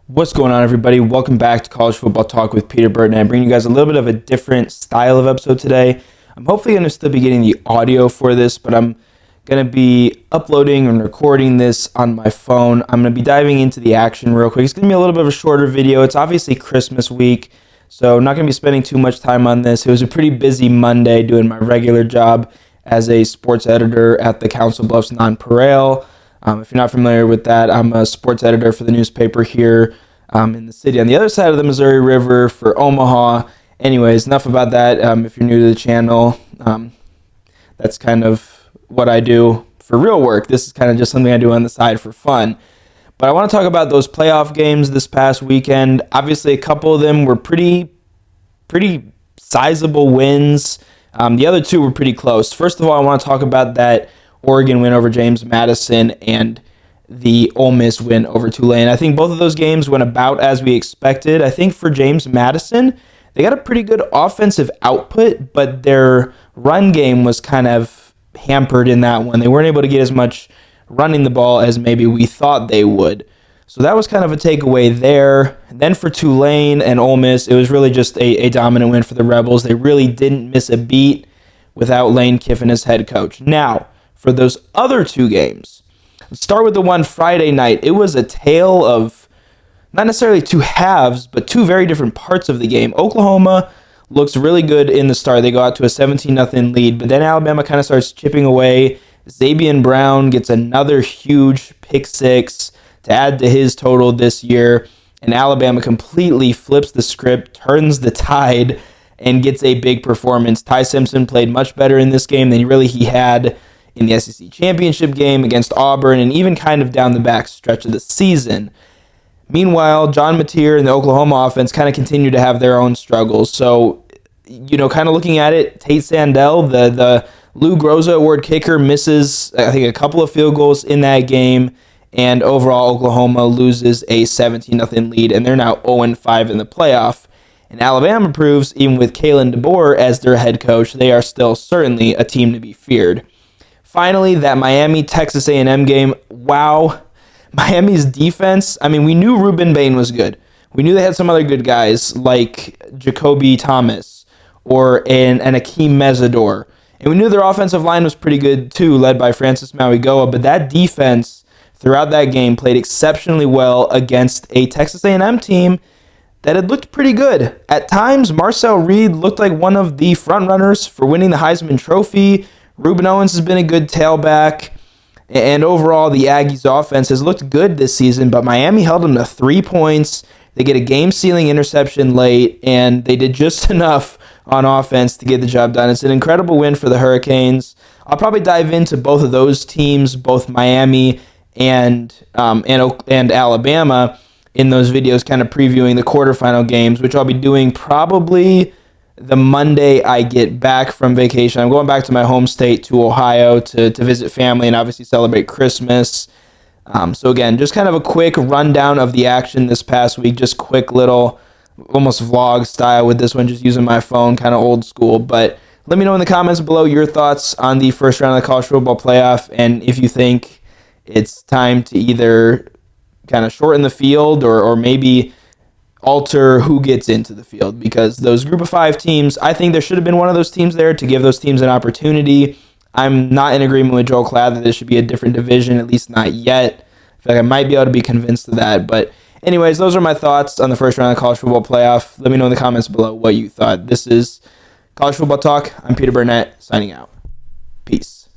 What's going on, everybody? Welcome back to College Football Talk with Peter Burton. I'm bringing you guys a little bit of a different style of episode today. I'm hopefully going to still be getting the audio for this, but I'm going to be uploading and recording this on my phone. I'm going to be diving into the action real quick. It's going to be a little bit of a shorter video. It's obviously Christmas week, so I'm not going to be spending too much time on this. It was a pretty busy Monday doing my regular job as a sports editor at the Council Bluffs Nonpareil. If you're not familiar with that, I'm a sports editor for the newspaper here in the city on the other side of the Missouri River for Omaha. Anyways, enough about that. If you're new to the channel, that's kind of what I do for real work. This is kind of just something I do on the side for fun. But I want to talk about those playoff games this past weekend. Obviously, a couple of them were pretty sizable wins. The other two were pretty close. First of all, I want to talk about that Oregon win over James Madison and the Ole Miss win over Tulane. I think both of those games went about as we expected. I think for James Madison, they got a pretty good offensive output, but their run game was kind of hampered in that one. They weren't able to get as much running the ball as maybe we thought they would. So that was kind of a takeaway there. And then for Tulane and Ole Miss, it was really just a dominant win for the Rebels. They really didn't miss a beat without Lane Kiffin as head coach. Now, for those other two games, let's start with the one Friday night. It was a tale of not necessarily two halves, but two very different parts of the game. Oklahoma looks really good in the start. They go out to a 17-0 lead, but then Alabama kind of starts chipping away. Zabian Brown gets another huge pick six to add to his total this year, and Alabama completely flips the script, turns the tide, and gets a big performance. Ty Simpson played much better in this game than he had in the SEC championship game against Auburn, and even kind of down the back stretch of the season. Meanwhile, John Mateer and the Oklahoma offense kind of continue to have their own struggles. So, kind of looking at it, Tate Sandell, the Lou Groza Award kicker, misses, I think, a couple of field goals in that game, and overall, Oklahoma loses a 17-0 lead, and they're now 0-5 in the playoff. And Alabama proves, even with Kalen DeBoer as their head coach, they are still certainly a team to be feared. Finally, that Miami Texas A&M game. Wow. Miami's defense. I mean, we knew Ruben Bain was good. We knew they had some other good guys like Jacoby Thomas or an Akeem Mesidor. And we knew their offensive line was pretty good too, led by Francis Mauigoa. But that defense throughout that game played exceptionally well against a Texas A&M team that had looked pretty good. At times, Marcel Reed looked like one of the front runners for winning the Heisman Trophy. Ruben Owens has been a good tailback, and overall the Aggies' offense has looked good this season, but Miami held them to 3 points. They get a game-sealing interception late, and they did just enough on offense to get the job done. It's an incredible win for the Hurricanes. I'll probably dive into both of those teams, both Miami and Alabama, in those videos, kind of previewing the quarterfinal games, which I'll be doing probably the Monday I get back from vacation. I'm going back to my home state, to Ohio, to visit family and obviously celebrate Christmas. So again, just kind of a quick rundown of the action this past week. Just quick little, almost vlog style with this one, just using my phone, kind of old school. But let me know in the comments below your thoughts on the first round of the college football playoff, and if you think it's time to either kind of shorten the field or maybe alter who gets into the field, because those group of 5 teams, I think there should have been one of those teams there to give those teams an opportunity. I'm not in agreement with Joel Klatt that this should be a different division, at least not yet. I feel like I might be able to be convinced of that. But anyways, those are my thoughts on the first round of the college football playoff. Let me know in the comments below what you thought. This is College Football Talk. I'm Peter Burnett, signing out. Peace.